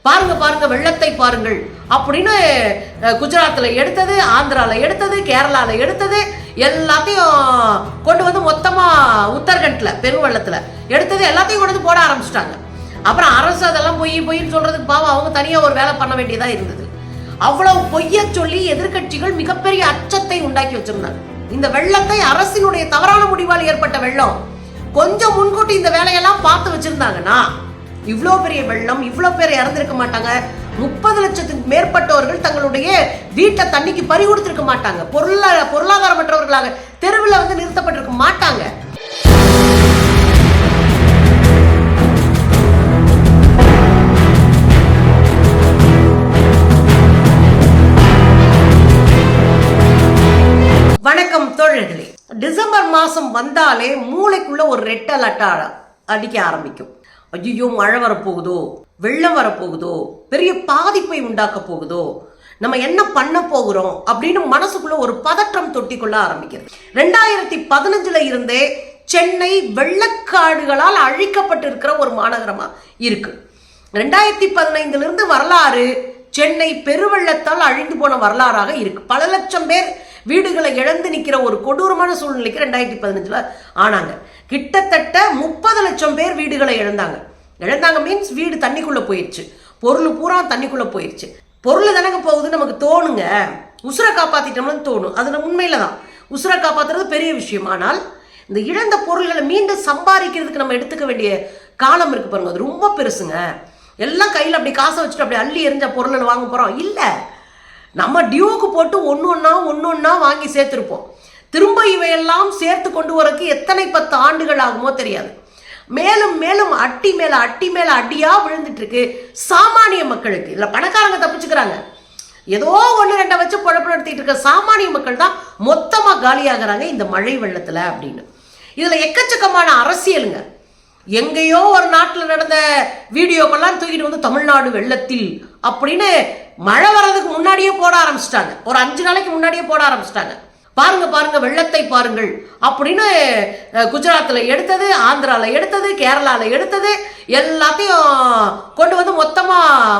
பாருங்க பாருங்க வெள்ளத்தை பாருங்கள் அப்படின்னு குஜராத்ல எடுத்தது, ஆந்திரால எடுத்தது, கேரளால எடுத்தது, எல்லாத்தையும் கொண்டு வந்து மொத்தமா உத்தரகண்ட்ல பெருவெள்ளத்துல எடுத்தது எல்லாத்தையும் கொண்டு வந்து போட ஆரம்பிச்சிட்டாங்க. அப்புறம் அரசு அதெல்லாம் பொய்ன்னு சொல்றதுக்கு பாவம் அவங்க தனியா ஒரு வேலை பண்ண வேண்டியதா இருந்தது. அவ்வளவு பொய்ய சொல்லி எதிர்கட்சிகள் மிகப்பெரிய அச்சத்தை உண்டாக்கி வச்சிருந்தாங்க. இந்த வெள்ளத்தை அரசினுடைய தவறான முடிவால் ஏற்பட்ட வெள்ளம். கொஞ்சம் முன்கூட்டி இந்த வேலையெல்லாம் பார்த்து வச்சிருந்தாங்கன்னா இவ்வளோ பெரிய வெள்ளம், இவ்வளோ பேர் இறந்திருக்க மாட்டாங்க. 30 லட்சத்துக்கு மேற்பட்டவர்கள் தங்களுடைய வீட்டை தண்ணிக்கு பறி கொடுத்திருக்க மாட்டாங்க. பொருளாதாரமற்றவர்களாக தெருவில் வந்து நிறுத்தப்பட்டிருக்க மாட்டாங்க. வணக்கம் தோழர்களே. டிசம்பர் மாசம் வந்தாலே மூளைக்குள்ள ஒரு ரெட் அலர்ட் அடிக்க ஆரம்பிக்கும். ஐயோ மழை வரப்போகுதோ, வெள்ளம் வரப்போகுதோ, பெரிய பாதிப்பை உண்டாக்க போகுதோ, நம்ம என்ன பண்ண போகிறோம் அப்படின்னு மனசுக்குள்ள ஒரு பதற்றம் தொட்டிக்கொள்ள ஆரம்பிக்கிறது. 2015 இருந்தே சென்னை வெள்ளக்காடுகளால் அழிக்கப்பட்டிருக்கிற ஒரு மாநகரமா இருக்கு. 2015 இருந்து வரலாறு சென்னை பெருவெள்ளத்தால் அழிந்து போன வரலாறாக இருக்கு. பல லட்சம் பேர் வீடுகளை இழந்து நிற்கிற ஒரு கொடூரமான சூழ்நிலைக்கு 2015 ஆனாங்க. கிட்டத்தட்ட 30 லட்சம் பேர் வீடுகளை இழந்தாங்க மீன்ஸ் வீடு தண்ணிக்குள்ள போயிடுச்சு, பொருள் பூரா தண்ணிக்குள்ள போயிடுச்சு. பொருள் தானங்க போகுதுன்னு நமக்கு தோணுங்க, உசுரை காப்பாத்திட்டோம்னு தோணும். அது உண்மையில தான் உசுரை காப்பாத்துறது பெரிய விஷயம். ஆனால் இந்த இழந்த பொருள்களை மீண்டும் சம்பாதிக்கிறதுக்கு நம்ம எடுத்துக்க வேண்டிய காலம் இருக்கு பாருங்க, அது ரொம்ப பெருசுங்க. எல்லாம் கையில் அப்படி காசை வச்சுட்டு அப்படி அள்ளி எரிஞ்ச பொருளை வாங்க போறோம் இல்ல, நம்ம டியூக்கு போட்டு ஒன்னொன்னா வாங்கி சேர்த்திருப்போம். திரும்ப இவையெல்லாம் சேர்த்து கொண்டு வரக்கு எத்தனை 10 ஆண்டுகள் ஆகுமோ தெரியாது. மேலும் மேலும் அட்டி மேல அடியா விழுந்துட்டு இருக்கு சாமானிய மக்களுக்கு. இல்ல பணக்காரங்க தப்பிச்சுக்கிறாங்க, ஏதோ 1-2 வச்சு பொழப்பு நடத்திட்டு இருக்க சாமானிய மக்கள் தான் மொத்தமா காலியாகிறாங்க இந்த மழை வெள்ளத்துல அப்படின்னு. இதுல எக்கச்சக்கமான அரசியலுங்க. எங்கேயோ ஒரு நாட்டில் நடந்த வீடியோக்கெல்லாம் தூக்கிட்டு வந்து தமிழ்நாடு வெள்ளத்தில் அப்படின்னு மழை வர்றதுக்கு முன்னாடியே போட ஆரம்பிச்சிட்டாங்க. ஒரு 5 நாளைக்கு முன்னாடியே போட ஆரம்பிச்சிட்டாங்க. பாருங்க பாருங்க வெள்ளத்தை பாருங்கள் அப்படின்னு குஜராத்ல எடுத்தது, ஆந்திரால எடுத்தது, கேரளால எடுத்தது, எல்லாத்தையும் கொண்டு வந்து மொத்தமா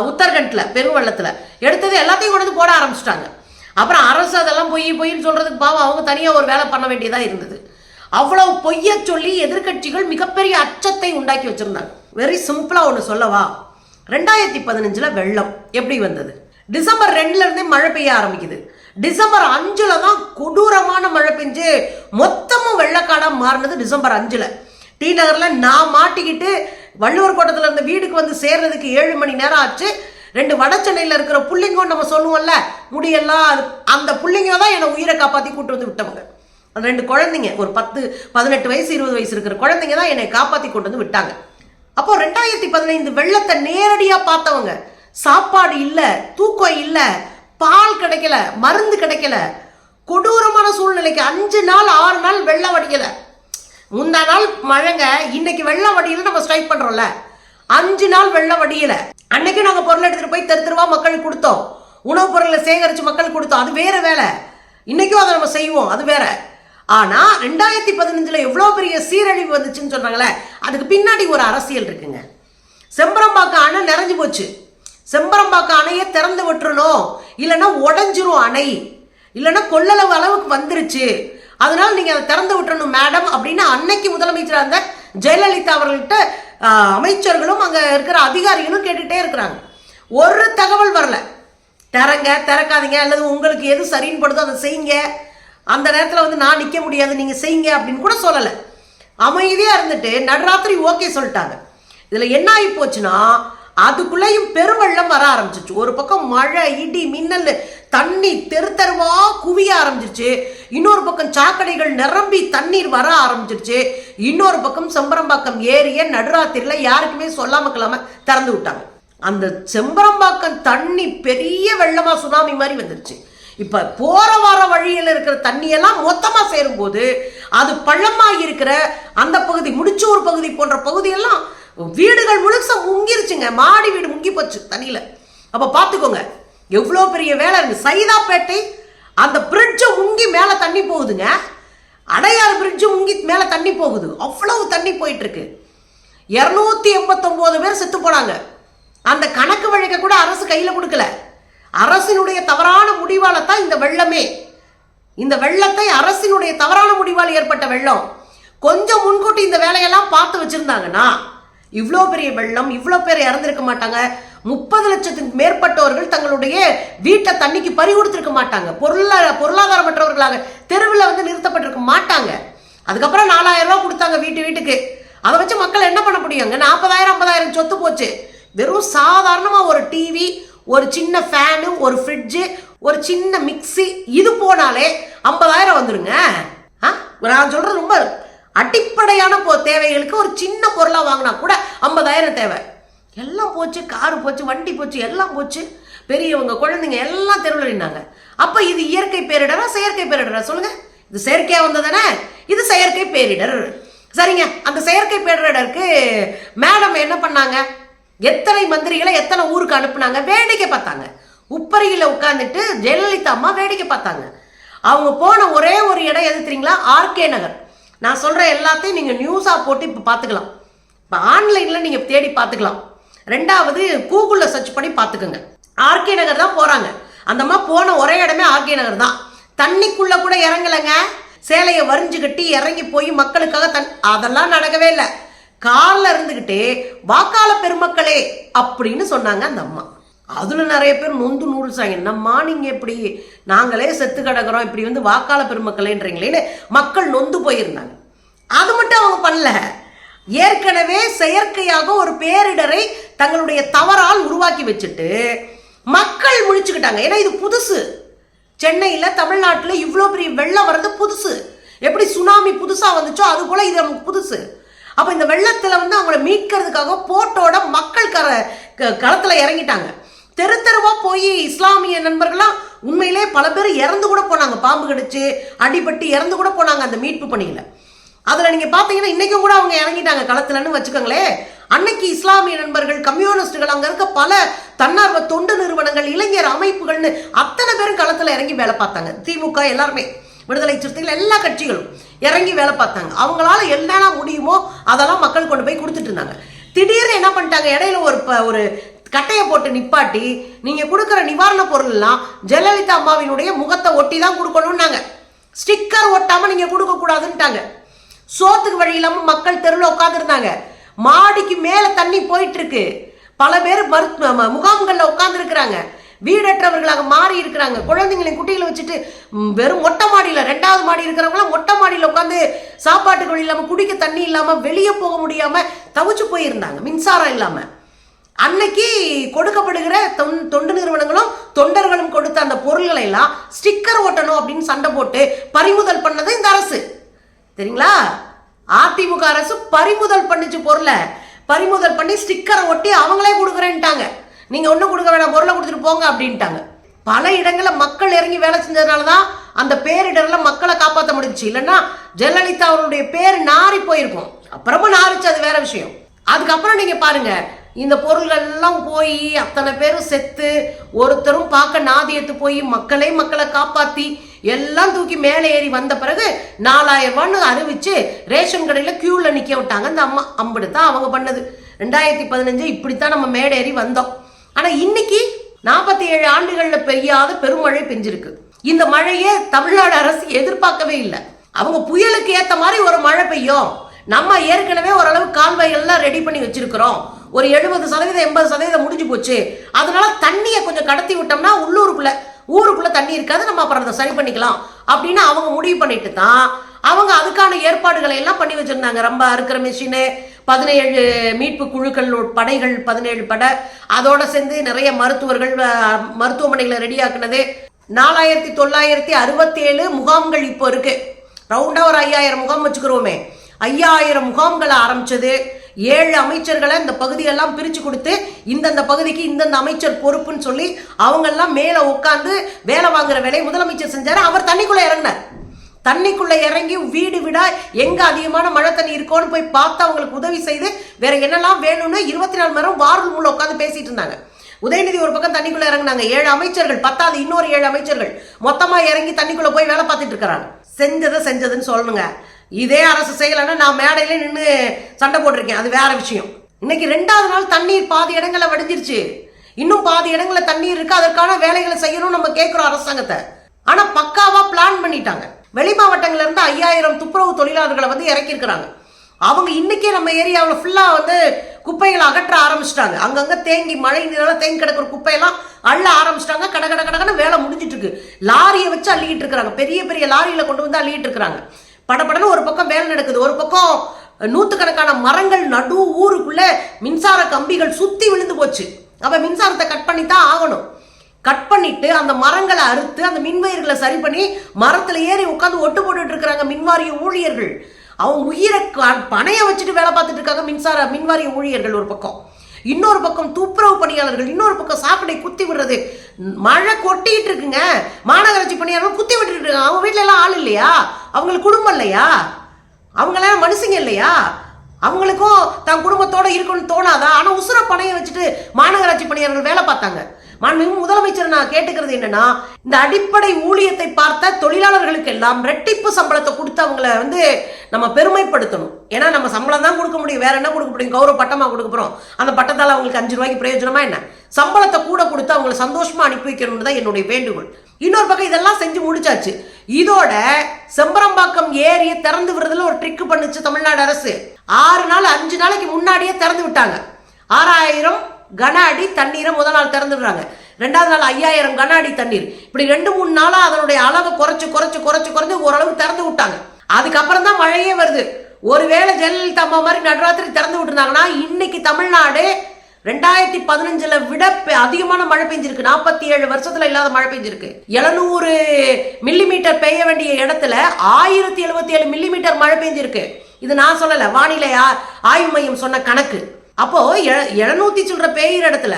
உத்தரகண்ட்ல பெருவெள்ளத்துல எடுத்தது எல்லாத்தையும் கொண்டு வந்து போட ஆரம்பிச்சிட்டாங்க. அப்புறம் அரசு அதெல்லாம் பொய்ன்னு சொல்றதுக்கு பாவம் அவங்க தனியா ஒரு வேலை பண்ண வேண்டியதா இருந்தது. அவ்வளவு பொய்ய சொல்லி எதிர்கட்சிகள் மிகப்பெரிய அச்சத்தை உண்டாக்கி வச்சிருந்தாங்க. வெரி சிம்பிளா ஒன்று சொல்லவா, 2015 வெள்ளம் எப்படி வந்தது? டிசம்பர் 2 இருந்தே மழை பெய்ய ஆரம்பிக்குது. டிசம்பர் 5 தான் கொடூரமான மழை பெஞ்சு மொத்தமும் வெள்ளக்காடா மாறினது. டிசம்பர் 5 டி நகர்ல நான் மாட்டிக்கிட்டு வள்ளுவர் கோட்டத்தில் இருந்த வீடுக்கு வந்து சேர்றதுக்கு 7 மணி நேரம் ஆச்சு. 2 வட சென்னையில் இருக்கிற புள்ளிங்கோ நம்ம சொல்லுவோம்ல முடியெல்லாம், அந்த புள்ளிங்கோ தான் என்னை உயிரை காப்பாற்றி கூட்டு வந்து விட்டவங்க. அந்த 2 குழந்தைங்க, ஒரு 10, 18 வயசு 20 வயசு இருக்கிற குழந்தைங்க தான் என்னை காப்பாற்றி கொண்டு வந்து விட்டாங்க. அப்போ 2015 வெள்ளத்தை நேரடியா பார்த்தவங்க, சாப்பாடு இல்ல, தூக்கம் இல்ல, பால் கிடைக்கல, மருந்து கிடைக்கல, கொடூரமான சூழ்நிலைக்கு 5 நாள் 6 நாள் வெள்ளம் வடிக்கல. முந்தா நாள் மழைங்க, இன்னைக்கு வெள்ளம் வடியல நம்ம ஸ்ட்ரைக் பண்றோம்ல, 5 நாள் வெள்ளம் வடியல. அன்னைக்கு நாங்க பொருள் எடுத்துட்டு போய் தெருவா மக்கள் கொடுத்தோம், உணவுப் பொருளை சேகரிச்சு மக்கள் கொடுத்தோம், அது வேற வேலை. இன்னைக்கும் அதை நம்ம செய்வோம், அது வேற. ஆனா 2015 எவ்வளவு பெரிய சீரழிவு வந்துச்சுன்னு சொல்றாங்களே, அதுக்கு பின்னாடி ஒரு அரசியல் இருக்குங்க. செம்பரம்பாக்கம் அணை நிறைஞ்சு போச்சு, செம்பரம்பாக்கம் அணையை திறந்து விட்டுறணும், இல்லைன்னா உடஞ்சிரும் அணை, இல்லைன்னா கொள்ளளவு அளவுக்கு வந்துருச்சு, அதனால நீங்க அதை திறந்து விட்டுறணும் மேடம் அப்படின்னு அன்னைக்கு முதலமைச்சர் அந்த ஜெயலலிதா அவர்கள்ட்ட அமைச்சர்களும் அங்க இருக்கிற அதிகாரிகளும் கேட்டுட்டே இருக்கிறாங்க. ஒரு தகவல் வரல, திறக்காதீங்க அல்லது உங்களுக்கு எது சரின்னு படுதோ அதை செய்யுங்க, அந்த நேரத்தில் வந்து நான் நிற்க முடியாது நீங்க செய்யுங்க அப்படின்னு கூட சொல்லலை. அமைதியா இருந்துட்டு நடுராத்திரி ஓகே சொல்லிட்டாங்க. இதுல என்ன ஆகி போச்சுன்னா அதுக்குள்ளேயும் பெருவெள்ளம் வர ஆரம்பிச்சிச்சு. ஒரு பக்கம் மழை, இடி, மின்னல், தண்ணி தெருவா குவிய ஆரம்பிச்சிருச்சு. இன்னொரு பக்கம் சாக்கடைகள் நிரம்பி தண்ணீர் வர ஆரம்பிச்சிருச்சு. இன்னொரு பக்கம் செம்பரம்பாக்கம் ஏரிய நடுராத்திரில யாருக்குமே சொல்லாம திறந்து விட்டாங்க. அந்த செம்பரம்பாக்கம் தண்ணி பெரிய வெள்ளமா சுனாமி மாதிரி வந்துருச்சு. இப்ப போற வார வழியில் இருக்கிற தண்ணியெல்லாம் மொத்தமா சேரும் போது அது பள்ளமா இருக்கிற அந்த பகுதி, முடிச்சூர் பகுதி போன்ற பகுதியெல்லாம் வீடுகள் முழுசா முங்கிருச்சுங்க. மாடி வீடு முங்கி போச்சு தண்ணியில. அப்ப பாத்துக்கோங்க எவ்வளவு பெரிய வேலை இருக்கு. சைதாப்பேட்டை அந்த பிரிட்ஜ் முங்கி மேல தண்ணி போகுதுங்க. அடையாறு பிரிட்ஜ் முங்கி மேல தண்ணி போகுது. அவ்வளவு தண்ணி போயிட்டு இருக்கு. 289 பேர் செத்து போனாங்க. அந்த கணக்கு வழக்க அரசு கையில கொடுக்கல. அரசினுடைய தவறான முடிவால தான் இந்த வெள்ளமே. இந்த வெள்ளத்தை அரசினுடைய தவறான முடிவால் ஏற்பட்ட வெள்ளம். கொஞ்சம் முன்கூட்டி இந்த வேலையெல்லாம் பார்த்து வச்சிருந்தாங்கன்னா இவ்வளோ பெரிய வெள்ளம், இவ்வளோ பேர் இறந்திருக்க மாட்டாங்க. 30 லட்சத்துக்கு மேற்பட்டவர்கள் தங்களுடைய வீட்டை தண்ணிக்கு பறி கொடுத்துருக்க மாட்டாங்க. பொருளாதாரமற்றவர்களாக தெருவில் வந்து நிறுத்தப்பட்டிருக்க மாட்டாங்க. அதுக்கப்புறம் 4000 ரூபா கொடுத்தாங்க வீட்டுக்கு. அதை வச்சு மக்கள் என்ன பண்ண முடியுங்க? 40,000 50,000 சொத்து போச்சு. வெறும் சாதாரணமாக ஒரு டிவி, ஒரு சின்ன ஃபேனு, ஒரு ஃப்ரிட்ஜு, ஒரு சின்ன மிக்சி, இது போனாலே 50,000 வந்துடுங்க. நான் சொல்றது ரொம்ப அடிப்படையான தேவைகளுக்கு ஒரு சின்ன பொருளாக வாங்கினா கூட 50,000 தேவை. எல்லாம் போச்சு, காரு போச்சு, வண்டி போச்சு, எல்லாம் போச்சு. பெரியவங்க குழந்தைங்க எல்லாம் தெருவில் நின்னாங்க. அப்போ இது இயற்கை பேரிடரா செயற்கை பேரிடரா சொல்லுங்க? இது செயற்கையாக வந்ததானே? இது செயற்கை பேரிடர். சரிங்க, அந்த செயற்கை பேரிடருக்கு மேடம் என்ன பண்ணாங்க? எத்தனை மந்திரிகளை எத்தனை ஊருக்கு அனுப்புனாங்க? வேடிக்கை பார்த்தாங்க. உப்பரியில் உட்காந்துட்டு ஜெயலலிதா அம்மா வேடிக்கை பார்த்தாங்க. அவங்க போன ஒரே ஒரு இடம் எது தெரியுங்களா? ஆர்கே நகர். நான் சொல்ற எல்லாத்தையும் நீங்க நியூஸா போட்டு இப்போ பார்த்துக்கலாம். இப்போ ஆன்லைன்ல நீங்க தேடி பார்த்துக்கலாம். ரெண்டாவது கூகுளில் சர்ச் பண்ணி பார்த்துக்கோங்க. ஆர்கே நகர் தான் போறாங்க. அந்த அம்மா போன ஒரே இடமே ஆர்கே நகர் தான். தண்ணிக்குள்ள கூட இறங்கலைங்க. சேலையை வரிஞ்சு கட்டி இறங்கி போய் மக்களுக்காக அதெல்லாம் நடக்கவே இல்லை. காலில் இருந்துகிட்டே வாக்காள பெருமக்களே அப்படின்னு சொன்னாங்க அந்த அம்மா. அதுல நிறைய பேர் நொந்து நூடுல்ஸாங்க. என்னம்மா நீங்க எப்படி, நாங்களே செத்து கிடக்கிறோம், இப்படி வந்து வாக்காள பெருமக்களேன்றீங்களேன்னு மக்கள் நொந்து போயிருந்தாங்க. அது மட்டும் அவங்க பண்ணல. ஏற்கனவே செயற்கையாக ஒரு பேரிடரை தங்களுடைய தவறால் உருவாக்கி வச்சுட்டு மக்கள் முழிச்சுக்கிட்டாங்க. ஏன்னா இது புதுசு. சென்னையில தமிழ்நாட்டில் இவ்வளோ பெரிய வெள்ளம் வர்றது புதுசு. எப்படி சுனாமி புதுசா வந்துச்சோ அது போல இது நமக்கு புதுசு. அப்ப இந்த வெள்ளத்துல வந்து அவங்கள மீட்கிறதுக்காக போட்டோட மக்கள் களத்துல இறங்கிட்டாங்க. தெரு தெருவா போய் இஸ்லாமிய நண்பர்கள்லாம் உண்மையிலே பல பேர் இறந்து கூட போனாங்க. பாம்பு கடிச்சு அடிபட்டு இறந்து கூட போனாங்க அந்த மீட்பு பணியில. அதுல நீங்க பாத்தீங்கன்னா இன்னைக்கும் கூட அவங்க இறங்கிட்டாங்க களத்துலன்னு வச்சுக்கோங்களேன். அன்னைக்கு இஸ்லாமிய நண்பர்கள், கம்யூனிஸ்டுகள், அங்க இருக்க பல தன்னார்வ தொண்டு நிறுவனங்கள், இளைஞர் அமைப்புகள்னு அத்தனை பேரும் களத்துல இறங்கி வேலை பார்த்தாங்க. திமுக எல்லாருமே, விடுதலை சிறுத்தைகள், எல்லா கட்சிகளும் இறங்கி வேலை பார்த்தாங்க. அவங்களால என்னென்ன முடியுமோ அதெல்லாம் மக்கள் கொண்டு போய் கொடுத்துட்டு இருந்தாங்க. திடீர்னு என்ன பண்ணிட்டாங்க? இடையில ஒரு கட்டையை போட்டு நிப்பாட்டி நீங்க கொடுக்குற நிவாரண பொருள் எல்லாம் ஜெயலலிதா அம்மாவினுடைய முகத்தை ஒட்டி தான் கொடுக்கணும்னாங்க. ஸ்டிக்கர் ஒட்டாம நீங்க கொடுக்க கூடாதுன்ட்டாங்க. சோத்துக்கு வழி இல்லாம மக்கள் தெருவில் உட்காந்துருந்தாங்க. மாடிக்கு மேல தண்ணி போயிட்டு இருக்கு. பல பேர் முகாம்கள்ல உட்கார்ந்து இருக்கிறாங்க. வீடற்றவர்களாக மாறி இருக்கிறாங்க. குழந்தைங்களின் குட்டிகளை வச்சுட்டு வெறும் மொட்டை மாடியில், 2வது மாடி இருக்கிறவங்களாம் மொட்டை மாடியில் உட்காந்து சாப்பாட்டுக்கு வழி இல்லாமல், குடிக்க தண்ணி இல்லாமல், வெளியே போக முடியாம தவிச்சு போயிருந்தாங்க. மின்சாரம் இல்லாம அன்னைக்கு கொடுக்கப்படுகிற தொண்டு நிறுவனங்களும் தொண்டர்களும் கொடுத்த அந்த பொருள்களை எல்லாம் ஸ்டிக்கர் ஓட்டணும் அப்படின்னு சண்டை போட்டு பறிமுதல் பண்ணது இந்த அரசு. தெரியுங்களா? அதிமுக அரசு பறிமுதல் பண்ணிச்சு பொருளை. பறிமுதல் பண்ணி ஸ்டிக்கரை ஒட்டி அவங்களே கொடுக்குறேன்ட்டாங்க. நீங்க ஒன்றும் கொடுக்க வேணாம், பொருளை கொடுத்துட்டு போங்க அப்படின்ட்டாங்க. பல இடங்களில் மக்கள் இறங்கி வேலை செஞ்சதுனால தான் அந்த பேரிடர்ல மக்களை காப்பாற்ற முடிஞ்சிச்சு. இல்லைன்னா ஜெயலலிதா அவருடைய பேர் நாரி போயிருக்கும். அப்புறமும் நாரிச்சு, அது வேற விஷயம். அதுக்கப்புறம் நீங்க பாருங்க, இந்த பொருள்கள் எல்லாம் போய் அத்தனை பேரும் செத்து, ஒருத்தரும் பார்க்க நாதியத்து போய் மக்களை காப்பாத்தி எல்லாம் தூக்கி மேலே ஏறி வந்த பிறகு 4000 ரூபான்னு அறிவிச்சு ரேஷன் கடையில் கியூல நிக்க விட்டாங்க அந்த அம்மா. அப்படித்தான் அவங்க பண்ணது. 2015 இப்படித்தான் நம்ம மேடை ஏறி வந்தோம். ஆனா இன்னைக்கு 47 ஆண்டுகள்ல பெய்யாத பெருமழை பெஞ்சிருக்கு. இந்த மழையை தமிழ்நாடு அரசு எதிர்பார்க்கவே இல்லை. அவங்க புயலுக்கு ஏத்த மாதிரி ஒரு மழை பெய்யும். நம்ம ஏற்கனவே ஓரளவு கால்வாய்கள்லாம் ரெடி பண்ணி வச்சிருக்கிறோம். ஒரு 70% 80% முடிஞ்சு போச்சு. அதனால தண்ணியை கொஞ்சம் கடத்தி விட்டோம்னா ஊருக்குள்ள தண்ணி இருக்காது, நம்ம அப்புறம் அதை சரி பண்ணிக்கலாம் அப்படின்னு அவங்க முடிவு பண்ணிட்டு தான் அவங்க அதுக்கான ஏற்பாடுகளை எல்லாம் பண்ணி வச்சிருந்தாங்க. ரொம்ப அறுக்கிற மிஷினு, 17 மீட்பு குழுக்கள், படைகள் 17 படை, அதோட சேர்ந்து நிறைய மருத்துவர்கள், மருத்துவமனைகளை ரெடியாக்குனது. 4967 முகாம்கள் இப்போ இருக்கு. ரவுண்டா ஒரு 5000 முகாம் வச்சுக்கிறோமே. 5000 முகாம்களை ஆரம்பிச்சது. 7 அமைச்சர்களை இந்த பகுதியெல்லாம் பிரிச்சு கொடுத்து இந்தந்த பகுதிக்கு இந்தந்த அமைச்சர் பொறுப்புன்னு சொல்லி அவங்க எல்லாம் மேல உட்காந்து வேலை வாங்குற வேலையை முதலமைச்சர் செஞ்சாரு. அவர் தண்ணிக்குள்ள இறங்கினார். தண்ணிக்குள்ள இறங்கி வீடு வீடா எங்க அதிகமான மழை தண்ணி இருக்கோன்னு போய் பார்த்து அவங்களுக்கு உதவி செய்து வேற என்னெல்லாம் வேணும்னு 24 மணி நேரம் வாரல் மூலம் உட்காந்து பேசிட்டு இருந்தாங்க. உதயநிதி ஒரு பக்கம் தண்ணிக்குள்ள இறங்கினாங்க. 7 அமைச்சர்கள், 10வது இன்னொரு 7 அமைச்சர்கள் மொத்தமா இறங்கி தண்ணிக்குள்ள போய் வேலை பார்த்துட்டு இருக்கிறாங்க. செஞ்சதுன்னு சொல்லணுங்க. இதே அரசு செய்யலைன்னா நான் மேடையில நின்று சண்டை போட்டிருக்கேன், அது வேற விஷயம். இன்னைக்கு 2வது நாள் தண்ணீர் பாதி இடங்களை வடிஞ்சிருச்சு. இன்னும் பாதி இடங்களில் தண்ணீர் இருக்கு, அதற்கான வேலைகளை செய்யணும் நம்ம கேட்கிறோம் அரசாங்கத்தை. ஆனா பக்காவா பிளான் பண்ணிட்டாங்க. வெளி மாவட்டங்கள்ல இருந்து 5000 துப்புரவு தொழிலாளர்களை வந்து இறக்கி இருக்கிறாங்க. அவங்க இன்னைக்கே நம்ம ஏரியாவில் ஃபுல்லா வந்து குப்பைகளை அகற்ற ஆரம்பிச்சிட்டாங்க. அங்கங்க தேங்கி மழை நீரால தேங்கி கிடக்கிற குப்பையெல்லாம் அள்ள ஆரம்பிச்சிட்டாங்க. கடகடன்னு வேலை முடிஞ்சிட்டு இருக்கு. லாரியை வச்சு அள்ளிக்கிட்டு இருக்கிறாங்க. பெரிய பெரிய லாரியில கொண்டு வந்து அள்ளிட்டு இருக்கிறாங்க. படப்படன்னு ஒரு பக்கம் வேலை நடக்குது, ஒரு பக்கம் நூற்றுக்கணக்கான மரங்கள் நடு ஊருக்குள்ள மின்சார கம்பிகள் சுத்தி விழுந்து போச்சு. அப்ப மின்சாரத்தை கட் பண்ணித்தான் ஆகணும். கட் பண்ணிட்டு அந்த மரங்களை அறுத்து அந்த மின்வயர்களை சரி பண்ணி மரத்துல ஏறி உட்காந்து ஒட்டு போட்டுட்டு இருக்கிறாங்க மின்வாரிய ஊழியர்கள். அவங்க உயிரை பணைய வச்சுட்டு வேலை பார்த்துட்டு இருக்காங்க மின்வாரிய ஊழியர்கள் ஒரு பக்கம். இன்னொரு பக்கம் துப்புரவு பணியாளர்கள், இன்னொரு பக்கம் சாக்கடை குத்தி விடுறது. மழை கொட்டிட்டு இருக்குங்க, மாநகராட்சி பணியாளர்கள் குத்தி விட்டுட்டு இருக்காங்க. அவங்க வீட்டுல எல்லாம் ஆள் இல்லையா? அவங்களுக்கு குடும்பம் இல்லையா? அவங்களாம் மனுஷங்க இல்லையா? அவங்களுக்கும் தன் குடும்பத்தோட இருக்கணும்னு தோணாதா? ஆனா உசுர பணைய வச்சுட்டு மாநகராட்சி பணியாளர்கள் வேலை பார்த்தாங்க. முதலமைச்சர் நான் கேட்டுக்கிறது என்னன்னா, இந்த அடிப்படை ஊழியத்தை பார்த்த தொழிலாளர்களுக்கு எல்லாம் ரெட்டிப்பு சம்பளத்தை கொடுத்து அவங்கள வந்து நம்ம பெருமைப்படுத்தணும். ஏன்னா நம்ம சம்பளம் தான் கொடுக்க முடியும், வேற என்ன கொடுக்க முடியும்? கௌரவ பட்டமா கொடுக்க போறோம். அந்த பட்டத்தால் அவங்களுக்கு 5 ரூபாய்க்கு பிரயோஜனமா என்ன? சம்பளத்தை கூட கொடுத்து அவங்களை சந்தோஷமா அனுப்பி வைக்கணும்னு தான் என்னுடைய வேண்டுகோள். இன்னொரு பக்கம் இதெல்லாம் செஞ்சு முடிச்சாச்சு. இதோட செம்பரம்பாக்கம் ஏரியை திறந்து விடுறதுல ஒரு ட்ரிக் பண்ணுச்சு தமிழ்நாடு அரசு. 6 நாள் 5 நாளைக்கு முன்னாடியே திறந்து விட்டாங்க. 6000 கன அடி தண்ணீரை முதல் நாள் திறந்து விடுறாங்க. 2வது நாள் 5000 கன அடி தண்ணீர். இப்படி 2-3 நாளா அதனுடைய அளவை குறைச்சு ஓரளவு திறந்து விட்டாங்க. அதுக்கப்புறம் தான் மழையே வருது. ஒருவேளை ஜெயலலிதா அம்மா மாதிரி நடுராத்திரி திறந்து விட்டுருந்தாங்கன்னா இன்னைக்கு தமிழ்நாடு 2015 விட அதிகமான மழை பெஞ்சிருக்கு. 47 வருஷத்துல இல்லாத மழை பெஞ்சிருக்கு. 700 மில்லிமீட்டர் பெய்ய வேண்டிய இடத்துல 1077 மில்லிமீட்டர் மழை பெஞ்சிருக்கு. இது நான் சொல்லல, வானிலை ஆய்வு மையம் சொன்ன கணக்கு. அப்போ 700 சில்லற பெய்கிற இடத்துல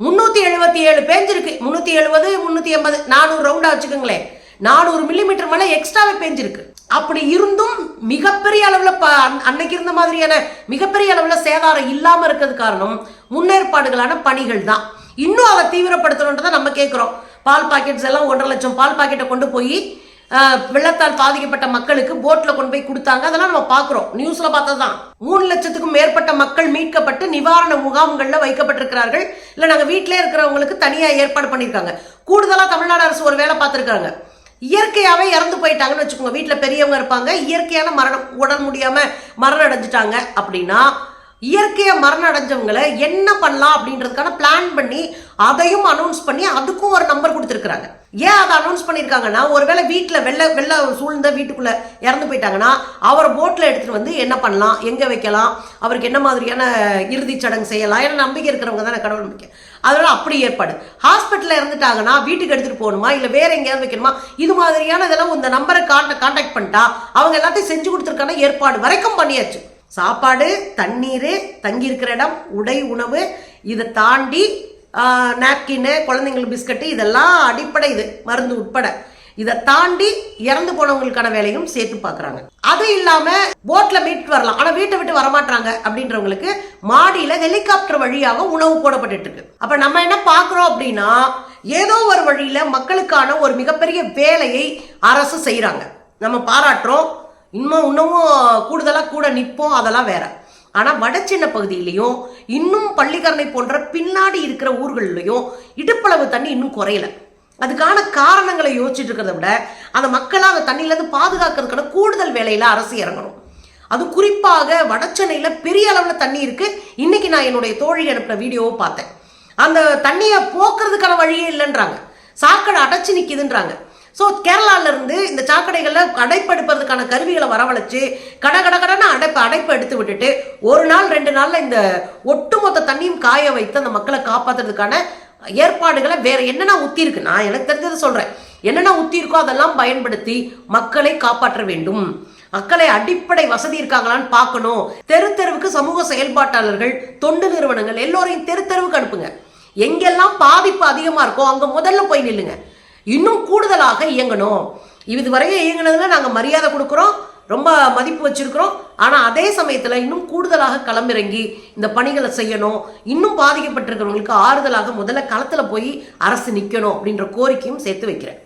377 பேஞ்சிருக்கு. 370 380 400 ரவுண்டா வச்சுக்கோங்களேன். 400 மில்லிமீட்டர் மழை எக்ஸ்ட்ராவே பெஞ்சிருக்கு. அப்படி இருந்தும் மிகப்பெரிய அளவுல அன்னைக்கு இருந்த மாதிரியான மிகப்பெரிய அளவுல சேதாரம் இல்லாம இருக்கிறது காரணம் முன்னேற்பாடுகளான பணிகள் தான். இன்னும் அதை தீவிரப்படுத்தணுன்றதை நம்ம கேட்கிறோம். பால் பாக்கெட்ஸ் எல்லாம் 1.5 லட்சம் பால் பாக்கெட்டை கொண்டு போய் வெள்ளத்தால் பாதிக்கப்பட்ட மக்களுக்கு போட்ல கொண்டு போய் கொடுத்தாங்க. அதெல்லாம் நம்ம பாக்குறோம், நியூஸ்ல பார்த்ததுதான். 3 லட்சத்துக்கும் மேற்பட்ட மக்கள் மீட்கப்பட்டு நிவாரண முகாம்கள்ல வைக்கப்பட்டிருக்கிறார்கள். இல்ல நாங்க வீட்டிலே இருக்கிறவங்களுக்கு தனியா ஏற்பாடு பண்ணிருக்காங்க. கூடுதலா தமிழ்நாடு அரசு ஒரு வேலை பார்த்திருக்காங்க. இயற்கையாவே இறந்து போயிட்டாங்கன்னு வச்சுக்கோங்க, வீட்டுல பெரியவங்க இருப்பாங்க, இயற்கையான மரணம், உடல் முடியாம மரணம் அடைஞ்சிட்டாங்க அப்படின்னா இயற்கையா மரணம் அடைஞ்சவங்களை என்ன பண்ணலாம் அப்படின்றதுக்கான பிளான் பண்ணி அதையும் அனௌன்ஸ் பண்ணி அதுக்கும் ஒரு நம்பர் கொடுத்துருக்காங்க. ஏன் அதை அனௌன்ஸ் பண்ணிருக்காங்கன்னா, ஒருவேளை வீட்டுல வெள்ள சூழ்ந்த வீட்டுக்குள்ள இறந்து போயிட்டாங்கன்னா அவர் போட்ல எடுத்துட்டு வந்து என்ன பண்ணலாம், எங்க வைக்கலாம், அவருக்கு என்ன மாதிரியான இறுதி சடங்கு செய்யலாம், ஏன்னா நம்பிக்கை இருக்கிறவங்க தானே கடவுள் நம்பிக்கை. அதனால அப்படி ஏற்பாடு. ஹாஸ்பிட்டல்ல இறந்துட்டாங்கன்னா வீட்டுக்கு எடுத்துட்டு போகணுமா இல்ல வேற எங்கேயாவது வைக்கணுமா, இது மாதிரியான இதெல்லாம் இந்த நம்பரை கான்டாக்ட் பண்ணிட்டா அவங்க எல்லாத்தையும் செஞ்சு கொடுத்துருக்கான ஏற்பாடு வரைக்கும் பண்ணியாச்சு. சாப்பாடு, தண்ணீர், தங்கி இருக்கிற இடம், உடை, உணவு, இதை தாண்டி நாப்கின்னு, குழந்தைங்களுக்கு பிஸ்கட்டு, இதெல்லாம் அடிப்படை. இது மருந்து உட்பட இதை தாண்டி இறந்து போனவங்களுக்கான வேலையும் சேர்த்து பார்க்குறாங்க. அது இல்லாம போட்ல மீட்டு வரலாம், ஆனா வீட்டை விட்டு வரமாட்டாங்க அப்படின்றவங்களுக்கு மாடியில ஹெலிகாப்டர் வழியாக உணவு போடப்பட்டு இருக்கு. அப்ப நம்ம என்ன பார்க்கிறோம் அப்படின்னா, ஏதோ ஒரு வழியில மக்களுக்கான ஒரு மிகப்பெரிய வேலையை அரசு செய்யறாங்க. நம்ம பாராட்டுறோம். இன்னமும் கூடுதலாக கூட நிற்போம், அதெல்லாம் வேற. ஆனால் வட சின்ன பகுதியிலையும் இன்னும் பள்ளிக்கரணை போன்ற பின்னாடி இருக்கிற ஊர்கள்லையும் இடுப்பளவு தண்ணி இன்னும் குறையல. அதுக்கான காரணங்களை யோசிச்சுட்டு இருக்கிறத விட அந்த மக்களை அந்த தண்ணியிலேருந்து பாதுகாக்கிறதுக்கான கூடுதல் வேலையில அரசு இறங்கணும். அது குறிப்பாக வடச்சென்னையில பெரிய அளவில் தண்ணி இருக்கு. இன்னைக்கு நான் என்னுடைய தோழி அனுப்பின வீடியோவை பார்த்தேன். அந்த தண்ணியை போக்குறதுக்கான வழியே இல்லைன்றாங்க, சாக்கடை அடைச்சு நிற்கிதுன்றாங்க. ஸோ கேரளால இருந்து இந்த சாக்கடைகளில் அடைப்படுப்பதற்கான கருவிகளை வரவழைச்சு கடகடன்னு அடைப்பு எடுத்து விட்டுட்டு 1 நாள் 2 நாள்ல இந்த ஒட்டுமொத்த தண்ணியும் காய வைத்து அந்த மக்களை காப்பாற்றுறதுக்கான ஏற்பாடுகளை வேற என்னென்ன ஊத்தி இருக்கு, நான் எனக்கு தெரிஞ்சதை சொல்றேன், என்னென்ன ஊத்தி இருக்கோ அதெல்லாம் பயன்படுத்தி மக்களை காப்பாற்ற வேண்டும். மக்களை அடிப்படை வசதி இருக்காங்களான்னு பார்க்கணும். தெருவுக்கு சமூக செயல்பாட்டாளர்கள், தொண்டு நிறுவனங்கள் எல்லோரையும் தெருவுக்கு அனுப்புங்க. எங்கெல்லாம் பாதிப்பு அதிகமா இருக்கோ அங்க முதல்ல போய் நில்லுங்க. இன்னும் கூடுதலாக இயங்கணும். இதுவரையும் இயங்கினதுல நாங்க மரியாதை கொடுக்குறோம், ரொம்ப மதிப்பு வச்சிருக்கிறோம். ஆனா அதே சமயத்துல இன்னும் கூடுதலாக களமிறங்கி இந்த பணிகளை செய்யணும். இன்னும் பாதிக்கப்பட்டிருக்கிறவங்களுக்கு ஆறுதலாக முதல்ல களத்துல போய் அரசு நிக்கணும் அப்படின்ற கோரிக்கையும் சேர்த்து வைக்கிறேன்.